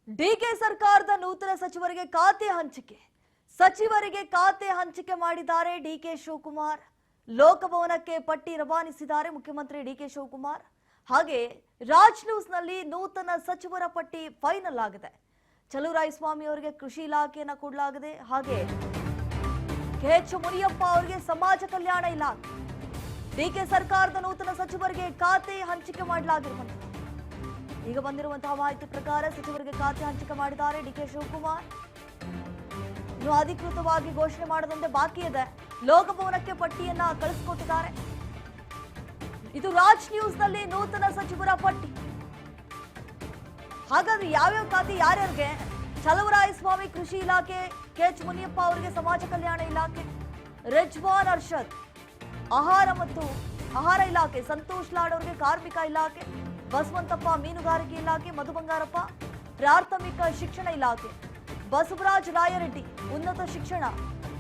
DK ಸರ್ಕಾರದ ನೂತನ ಸಚಿವರಿಗೆ ಖಾತೆ ಹಂಚಿಕೆ ಮಾಡಿದ್ದಾರೆ ಡಿಕೆ ಶಿವಕುಮಾರ್. ಲೋಕಭವನಕ್ಕೆ ಪಟ್ಟಿ ರವಾನಿಸಿದ್ದಾರೆ ಮುಖ್ಯಮಂತ್ರಿ ಡಿಕೆ ಶಿವಕುಮಾರ್. ಹಾಗೆ ರಾಜ್ ನ್ಯೂಸ್ ನಲ್ಲಿ ನೂತನ ಸಚಿವರ ಪಟ್ಟಿ ಫೈನಲ್ ಆಗಿದೆ. ಚಲುವರಾಯಸ್ವಾಮಿ ಅವರಿಗೆ ಕೃಷಿ ಇಲಾಖೆಯನ್ನು ಕೊಡಲಾಗಿದೆ. ಹಾಗೆ ಕೆಎಚ್ ಮುನಿಯಪ್ಪ ಅವರಿಗೆ ಸಮಾಜ ಕಲ್ಯಾಣ ಇಲಾಖೆ. ಡಿಕೆ ಸರ್ಕಾರದ ನೂತನ ಸಚಿವರಿಗೆ ಖಾತೆ ಹಂಚಿಕೆ ಮಾಡಲಾಗಿರುವಂತಹ ಈಗ ಬಂದಿರುವಂತಹ ಮಾಹಿತಿ ಪ್ರಕಾರ ಸಚಿವರಿಗೆ ಖಾತೆ ಹಂಚಿಕೆ ಮಾಡಿದ್ದಾರೆ ಡಿಕೆ ಶಿವಕುಮಾರ್. ಇನ್ನು ಅಧಿಕೃತವಾಗಿ ಘೋಷಣೆ ಮಾಡದಂತೆ ಬಾಕಿ ಇದೆ. ಲೋಕಭವನಕ್ಕೆ ಪಟ್ಟಿಯನ್ನ ಕಳಿಸಿಕೊಟ್ಟಿದ್ದಾರೆ. ಇದು ರಾಜ್ ನ್ಯೂಸ್ ನಲ್ಲಿ ನೂತನ ಸಚಿವರ ಪಟ್ಟಿ. ಹಾಗಾದ್ರೆ ಯಾವ್ಯಾವ ಖಾತೆ ಯಾರ್ಯಾರಿಗೆ? ಚಲುವರಾಯಸ್ವಾಮಿ ಕೃಷಿ ಇಲಾಖೆ, ಕೆಎಚ್ ಮುನಿಯಪ್ಪ ಅವರಿಗೆ ಸಮಾಜ ಕಲ್ಯಾಣ ಇಲಾಖೆ, ರಿಜ್ವಾನ್ ಅರ್ಷದ್ ಆಹಾರ ಇಲಾಖೆ, ಸಂತೋಷ್ ಲಾಡ್ ಅವರಿಗೆ ಕಾರ್ಮಿಕ ಇಲಾಖೆ, ಬಸವಂತಪ್ಪ ಮೀನುಗಾರಿಕೆ ಇಲಾಖೆ, ಮಧು ಬಂಗಾರಪ್ಪ ಪ್ರಾಥಮಿಕ ಶಿಕ್ಷಣ ಇಲಾಖೆ, ಬಸವರಾಜ್ ರಾಯರೆಡ್ಡಿ ಉನ್ನತ ಶಿಕ್ಷಣ,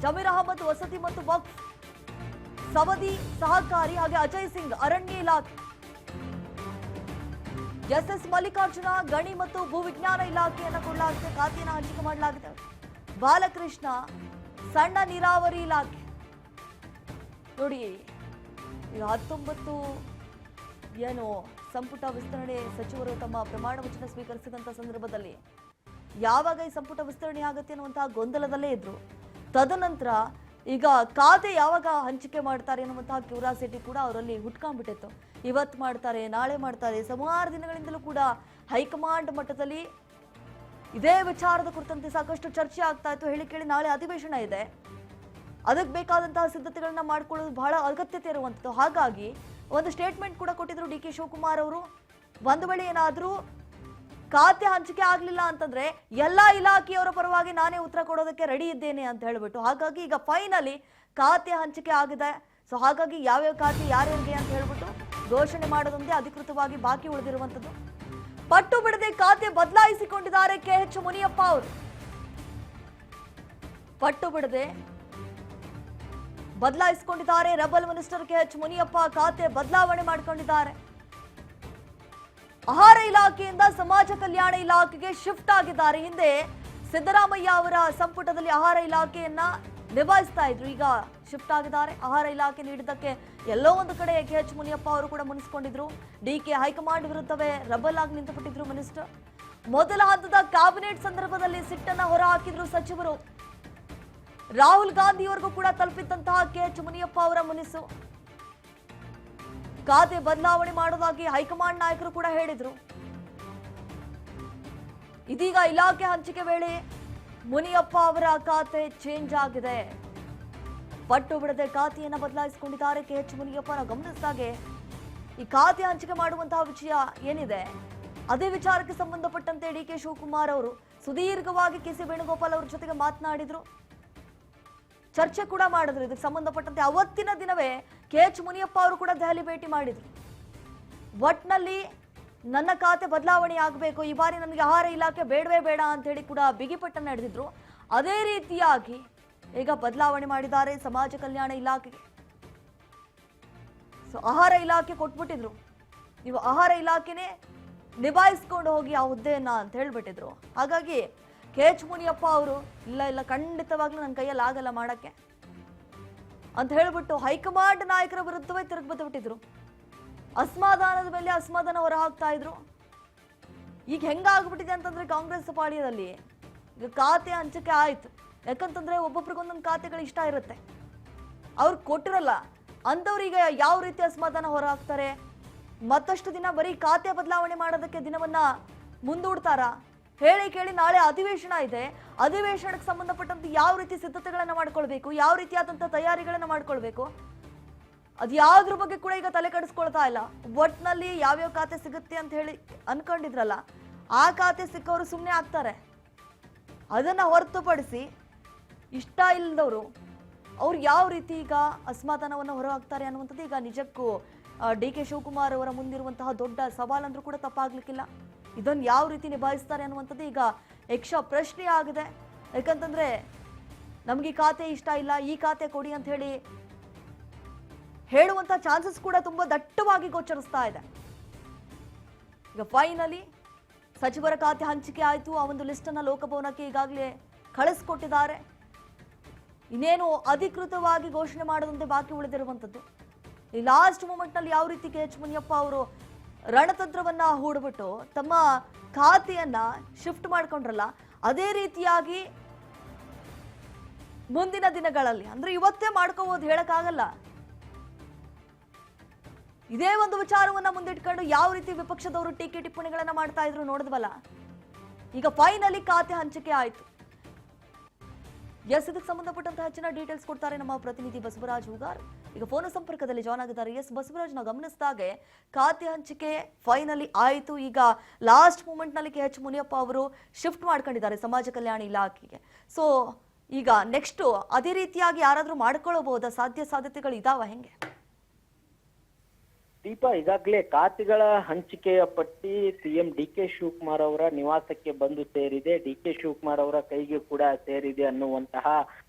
ಜಮೀರ್ ಅಹಮದ್ ವಸತಿ ಮತ್ತು ವಕ್ಫ್, ಸವದಿ ಸಹಕಾರಿ, ಹಾಗೆ ಅಜಯ್ ಸಿಂಗ್ ಅರಣ್ಯ ಇಲಾಖೆ, ಎಸ್ ಮಲ್ಲಿಕಾರ್ಜುನ ಗಣಿ ಮತ್ತು ಭೂವಿಜ್ಞಾನ ಇಲಾಖೆಯನ್ನು ಕೊಡಲಾಗಿದೆ. ಖಾತೆಯನ್ನು ಹಂಚಿಕೆ ಮಾಡಲಾಗಿದೆ. ಬಾಲಕೃಷ್ಣ ಸಣ್ಣ ನೀರಾವರಿ ಇಲಾಖೆ. ನೋಡಿ, ಈಗ 19 ಏನು ಸಂಪುಟ ವಿಸ್ತರಣೆ ಸಚಿವರು ತಮ್ಮ ಪ್ರಮಾಣ ವಚನ ಸ್ವೀಕರಿಸಿದಂತ ಸಂದರ್ಭದಲ್ಲಿ ಯಾವಾಗ ಈ ಸಂಪುಟ ವಿಸ್ತರಣೆ ಆಗುತ್ತೆ ಅನ್ನುವಂತಹ ಗೊಂದಲದಲ್ಲೇ ಇದ್ರು. ತದನಂತರ ಈಗ ಖಾತೆ ಯಾವಾಗ ಹಂಚಿಕೆ ಮಾಡ್ತಾರೆ ಅನ್ನುವಂತಹ ಕ್ಯೂರಿಯಾಸಿಟಿ ಕೂಡ ಅವರಲ್ಲಿ ಹುಟ್ಕೊಂಡ್ಬಿಟ್ಟಿತ್ತು. ಇವತ್ತು ಮಾಡ್ತಾರೆ, ನಾಳೆ ಮಾಡ್ತಾರೆ, ಸುಮಾರು ದಿನಗಳಿಂದಲೂ ಕೂಡ ಹೈಕಮಾಂಡ್ ಮಟ್ಟದಲ್ಲಿ ಇದೇ ವಿಚಾರದ ಕುರಿತಂತೆ ಸಾಕಷ್ಟು ಚರ್ಚೆ ಆಗ್ತಾ ಇತ್ತು. ಹೇಳಿ ಕೇಳಿ ನಾಳೆ ಅಧಿವೇಶನ ಇದೆ, ಅದಕ್ಕೆ ಬೇಕಾದಂತಹ ಸಿದ್ಧತೆಗಳನ್ನ ಮಾಡ್ಕೊಳ್ಳೋದು ಬಹಳ ಅಗತ್ಯತೆ ಇರುವಂಥದ್ದು. ಹಾಗಾಗಿ ಒಂದು ಸ್ಟೇಟ್ಮೆಂಟ್ ಕೂಡ ಕೊಟ್ಟಿದ್ರು ಡಿಕೆ ಶಿವಕುಮಾರ್ ಅವರು. ಒಂದು ವೇಳೆ ಏನಾದರೂ ಖಾತೆ ಹಂಚಿಕೆ ಆಗಲಿಲ್ಲ ಅಂತಂದ್ರೆ ಎಲ್ಲಾ ಇಲಾಖೆಯವರ ಪರವಾಗಿ ನಾನೇ ಉತ್ತರ ಕೊಡೋದಕ್ಕೆ ರೆಡಿ ಇದ್ದೇನೆ ಅಂತ ಹೇಳ್ಬಿಟ್ಟು. ಹಾಗಾಗಿ ಈಗ ಫೈನಲಿ ಖಾತೆ ಹಂಚಿಕೆ ಆಗಿದೆ. ಸೊ ಹಾಗಾಗಿ ಯಾವ್ಯಾವ ಖಾತೆ ಯಾರ್ಯಾರಿಗೆ ಅಂತ ಹೇಳ್ಬಿಟ್ಟು ಘೋಷಣೆ ಮಾಡೋದೊಂದೇ ಅಧಿಕೃತವಾಗಿ ಬಾಕಿ ಉಳಿದಿರುವಂಥದ್ದು. ಪಟ್ಟು ಬಿಡದೆ ಖಾತೆ ಬದಲಾಯಿಸಿಕೊಂಡಿದ್ದಾರೆ ಕೆಎಚ್ ಮುನಿಯಪ್ಪ ಅವರು. ಪಟ್ಟು ಬಿಡದೆ ಬದಲಾಯಿಸಿಕೊಂಡಿದ್ದಾರೆ. ರೆಬಲ್ ಮಿನಿಸ್ಟರ್ ಕೆಎಚ್ ಮುನಿಯಪ್ಪ ಖಾತೆ ಬದಲಾವಣೆ ಮಾಡಿಕೊಂಡಿದ್ದಾರೆ. ಆಹಾರ ಇಲಾಖೆಯಿಂದ ಸಮಾಜ ಕಲ್ಯಾಣ ಇಲಾಖೆಗೆ ಶಿಫ್ಟ್ ಆಗಿದ್ದಾರೆ. ಹಿಂದೆ ಸಿದ್ದರಾಮಯ್ಯ ಅವರ ಸಂಪುಟದಲ್ಲಿ ಆಹಾರ ಇಲಾಖೆಯನ್ನ ನಿಭಾಯಿಸ್ತಾ ಇದ್ರು, ಈಗ ಶಿಫ್ಟ್ ಆಗಿದ್ದಾರೆ. ಆಹಾರ ಇಲಾಖೆ ನೀಡಿದ್ದಕ್ಕೆ ಎಲ್ಲೋ ಒಂದು ಕಡೆ ಕೆಎಚ್ ಮುನಿಯಪ್ಪ ಅವರು ಕೂಡ ಮುನಿಸಿಕೊಂಡಿದ್ರು. ಡಿಕೆ ಹೈಕಮಾಂಡ್ ವಿರುದ್ಧವೇ ರೆಬಲ್ ಆಗಿ ನಿಂತುಬಿಟ್ಟಿದ್ರು ಮಿನಿಸ್ಟರ್. ಮೊದಲ ಹಂತದ ಕ್ಯಾಬಿನೆಟ್ ಸಂದರ್ಭದಲ್ಲಿ ಸಿಟ್ಟನ್ನ ಹೊರಹಾಕಿದ್ರು ಸಚಿವರು. ರಾಹುಲ್ ಗಾಂಧಿಯವರೆಗೂ ಕೂಡ ತಲುಪಿದ್ದಂತಹ ಕೆಎಚ್ ಮುನಿಯಪ್ಪ ಅವರ ಮುನಿಸು. ಖಾತೆ ಬದಲಾವಣೆ ಮಾಡೋದಾಗಿ ಹೈಕಮಾಂಡ್ ನಾಯಕರು ಕೂಡ ಹೇಳಿದ್ರು. ಇದೀಗ ಇಲಾಖೆ ಹಂಚಿಕೆ ವೇಳೆ ಮುನಿಯಪ್ಪ ಅವರ ಖಾತೆ ಚೇಂಜ್ ಆಗಿದೆ. ಪಟ್ಟು ಬಿಡದೆ ಖಾತೆಯನ್ನ ಬದಲಾಯಿಸಿಕೊಂಡಿದ್ದಾರೆ ಕೆಎಚ್ ಮುನಿಯಪ್ಪ. ನಾವು ಗಮನಿಸಿದಾಗೆ ಈ ಖಾತೆ ಹಂಚಿಕೆ ಮಾಡುವಂತಹ ವಿಷಯ ಏನಿದೆ, ಅದೇ ವಿಚಾರಕ್ಕೆ ಸಂಬಂಧಪಟ್ಟಂತೆ ಡಿಕೆ ಶಿವಕುಮಾರ್ ಅವರು ಸುದೀರ್ಘವಾಗಿ ಕೆಸಿ ವೇಣುಗೋಪಾಲ್ ಅವರ ಜೊತೆಗೆ ಮಾತನಾಡಿದ್ರು, ಚರ್ಚೆ ಕೂಡ ಮಾಡಿದ್ರು. ಇದಕ್ಕೆ ಸಂಬಂಧಪಟ್ಟಂತೆ ಅವತ್ತಿನ ದಿನವೇ ಕೆಎಚ್ ಮುನಿಯಪ್ಪ ಅವರು ಕೂಡ ದೆಹಲಿ ಭೇಟಿ ಮಾಡಿದ್ರು. ಒಟ್ನಲ್ಲಿ ನನ್ನ ಖಾತೆ ಬದಲಾವಣೆ ಆಗಬೇಕು, ಈ ಬಾರಿ ನನಗೆ ಆಹಾರ ಇಲಾಖೆ ಬೇಡವೇ ಬೇಡ ಅಂತ ಹೇಳಿ ಕೂಡ ಬಿಗಿಪಟ್ಟನ್ನು ನಡೆದಿದ್ರು. ಅದೇ ರೀತಿಯಾಗಿ ಈಗ ಬದಲಾವಣೆ ಮಾಡಿದ್ದಾರೆ ಸಮಾಜ ಕಲ್ಯಾಣ ಇಲಾಖೆಗೆ. ಸೊ ಆಹಾರ ಇಲಾಖೆ ಕೊಟ್ಬಿಟ್ಟಿದ್ರು, ನೀವು ಆಹಾರ ಇಲಾಖೆನೇ ನಿಭಾಯಿಸ್ಕೊಂಡು ಹೋಗಿ ಆ ಹುದ್ದೆಯನ್ನ ಅಂತ ಹೇಳ್ಬಿಟ್ಟಿದ್ರು. ಹಾಗಾಗಿ ಕೆಎಚ್ ಮುನಿಯಪ್ಪ ಅವರು ಇಲ್ಲ ಖಂಡಿತವಾಗ್ಲೂ ನನ್ನ ಕೈಯಲ್ಲಿ ಆಗಲ್ಲ ಮಾಡಕ್ಕೆ ಅಂತ ಹೇಳ್ಬಿಟ್ಟು ಹೈಕಮಾಂಡ್ ನಾಯಕರ ವಿರುದ್ಧವೇ ತಿರುಗಿ ಬಿಟ್ಟಿದ್ರು. ಅಸಮಾಧಾನದ ಮೇಲೆ ಅಸಮಾಧಾನ ಹೊರ ಹಾಕ್ತಾ ಇದ್ರು. ಈಗ ಹೆಂಗಾಗ್ಬಿಟ್ಟಿದೆ ಅಂತಂದ್ರೆ ಕಾಂಗ್ರೆಸ್ ಪಾಳ್ಯದಲ್ಲಿ ಈಗ ಖಾತೆ ಹಂಚಿಕೆ ಆಯ್ತು. ಯಾಕಂತಂದ್ರೆ ಒಬ್ಬೊಬ್ರಿಗೊಂದೊಂದು ಖಾತೆಗಳು ಇಷ್ಟ ಇರುತ್ತೆ, ಅವ್ರು ಕೊಟ್ಟಿರಲ್ಲ ಅಂತವ್ರಿಗೆ ಯಾವ ರೀತಿ ಅಸಮಾಧಾನ ಹೊರ ಹಾಕ್ತಾರೆ. ಮತ್ತಷ್ಟು ದಿನ ಬರೀ ಖಾತೆ ಬದಲಾವಣೆ ಮಾಡೋದಕ್ಕೆ ದಿನವನ್ನ ಮುಂದೂಡ್ತಾರ. ಹೇಳಿ ಕೇಳಿ ನಾಳೆ ಅಧಿವೇಶನ ಇದೆ, ಅಧಿವೇಶನಕ್ಕೆ ಸಂಬಂಧಪಟ್ಟಂತೆ ಯಾವ ರೀತಿ ಸಿದ್ಧತೆಗಳನ್ನ ಮಾಡ್ಕೊಳ್ಬೇಕು, ಯಾವ ರೀತಿಯಾದಂತಹ ತಯಾರಿಗಳನ್ನ ಮಾಡ್ಕೊಳ್ಬೇಕು, ಅದು ಯಾವ್ದ್ರ ಬಗ್ಗೆ ಕೂಡ ಈಗ ತಲೆ ಕೆಡಿಸ್ಕೊಳ್ತಾ ಇಲ್ಲ. ಒಟ್ನಲ್ಲಿ ಯಾವ್ಯಾವ ಖಾತೆ ಸಿಗುತ್ತೆ ಅಂತ ಹೇಳಿ ಅನ್ಕೊಂಡಿದ್ರಲ್ಲ, ಆ ಖಾತೆ ಸಿಕ್ಕವರು ಸುಮ್ಮನೆ ಆಗ್ತಾರೆ. ಅದನ್ನ ಹೊರತುಪಡಿಸಿ ಇಷ್ಟ ಇಲ್ಲದವರು ಅವ್ರು ಯಾವ ರೀತಿ ಈಗ ಅಸಮಾಧಾನವನ್ನು ಹೊರಹಾಕ್ತಾರೆ ಅನ್ನುವಂಥದ್ದು ಈಗ ನಿಜಕ್ಕೂ ಡಿಕೆ ಶಿವಕುಮಾರ್ ಅವರ ಮುಂದಿರುವಂತಹ ದೊಡ್ಡ ಸವಾಲಂದ್ರೂ ಕೂಡ ತಪ್ಪಾಗ್ಲಿಕ್ಕಿಲ್ಲ. ಇದನ್ನು ಯಾವ ರೀತಿ ನಿಭಾಯಿಸ್ತಾರೆ ಅನ್ನುವಂಥದ್ದು ಈಗ ಯಕ್ಷ ಪ್ರಶ್ನೆ ಆಗಿದೆ. ಯಾಕಂತಂದ್ರೆ ನಮ್ಗೆ ಈ ಖಾತೆ ಇಷ್ಟ ಇಲ್ಲ, ಈ ಖಾತೆ ಕೊಡಿ ಅಂತ ಹೇಳುವಂತ ಚಾನ್ಸಸ್ ಕೂಡ ತುಂಬಾ ದಟ್ಟವಾಗಿ ಗೋಚರಿಸ್ತಾ ಇದೆ. ಈಗ ಫೈನಲಿ ಸಚಿವರ ಖಾತೆ ಹಂಚಿಕೆ ಆಯಿತು. ಆ ಒಂದು ಲಿಸ್ಟ್ ಅನ್ನ ಲೋಕಭವನಕ್ಕೆ ಈಗಾಗಲೇ ಕಳಿಸ್ಕೊಟ್ಟಿದ್ದಾರೆ. ಇನ್ನೇನು ಅಧಿಕೃತವಾಗಿ ಘೋಷಣೆ ಮಾಡದಂತೆ ಬಾಕಿ ಉಳಿದಿರುವಂತದ್ದು. ಈ ಲಾಸ್ಟ್ ಮೂಮೆಂಟ್ ನಲ್ಲಿ ಯಾವ ರೀತಿ KH ಮುನಿಯಪ್ಪ ಅವರು ರಣತಂತ್ರವನ್ನ ಹೂಡ್ಬಿಟ್ಟು ತಮ್ಮ ಖಾತೆಯನ್ನ ಶಿಫ್ಟ್ ಮಾಡ್ಕೊಂಡ್ರಲ್ಲ, ಅದೇ ರೀತಿಯಾಗಿ ಮುಂದಿನ ದಿನಗಳಲ್ಲಿ ಅಂದ್ರೆ ಇವತ್ತೇ ಮಾಡ್ಕೋಬಹುದು ಹೇಳಕ್ಕಾಗಲ್ಲ. ಇದೇ ಒಂದು ವಿಚಾರವನ್ನ ಮುಂದಿಟ್ಕೊಂಡು ಯಾವ ರೀತಿ ವಿಪಕ್ಷದವರು ಟೀಕೆ ಟಿಪ್ಪಣಿಗಳನ್ನ ಮಾಡ್ತಾ ಇದ್ರು ನೋಡಿದ್ವಲ್ಲ. ಈಗ ಫೈನಲಿ ಖಾತೆ ಹಂಚಿಕೆ ಆಯ್ತು. ಎಸ್, ಇದಕ್ಕೆ ಸಂಬಂಧಪಟ್ಟಂತ ಹೆಚ್ಚಿನ ಡೀಟೇಲ್ಸ್ ಕೊಡ್ತಾರೆ ನಮ್ಮ ಪ್ರತಿನಿಧಿ ಬಸವರಾಜ್ ಹೂಗಾರ್. ಈಗ ಫೋನ್ ಸಂಪರ್ಕದಲ್ಲಿ ಜಾಯ್ನ್ ಆಗಿದ್ದಾರೆ. ಎಸ್ ಬಸವರಾಜ್, ನಾವು ಗಮನಿಸಿದಾಗೆ ಖಾತೆ ಹಂಚಿಕೆ ಫೈನಲಿ ಆಯಿತು. ಈಗ ಲಾಸ್ಟ್ ಮೂಮೆಂಟ್ ನಲ್ಲಿ KH ಮುನಿಯಪ್ಪ ಅವರು ಶಿಫ್ಟ್ ಮಾಡ್ಕೊಂಡಿದ್ದಾರೆ ಸಮಾಜ ಕಲ್ಯಾಣ ಇಲಾಖೆಗೆ. ಸೊ ಈಗ ನೆಕ್ಸ್ಟ್ ಅದೇ ರೀತಿಯಾಗಿ ಯಾರಾದ್ರೂ ಮಾಡ್ಕೊಳ್ಳಬಹುದಾ? ಸಾಧ್ಯತೆಗಳು ಇದಾವ ಹೆಂಗೆ? ದೀಪಾ, ಈಗಾಗಲೇ ಖಾತೆಗಳ ಹಂಚಿಕೆಯ ಪಟ್ಟಿ ಸಿಎಂ DK ಶಿವಕುಮಾರ್ ಅವರ ನಿವಾಸಕ್ಕೆ ಬಂದು ಸೇರಿದೆ. DK ಶಿವಕುಮಾರ್ ಅವರ ಕೈಗೆ ಕೂಡ ಸೇರಿದೆ ಅನ್ನುವಂತಹ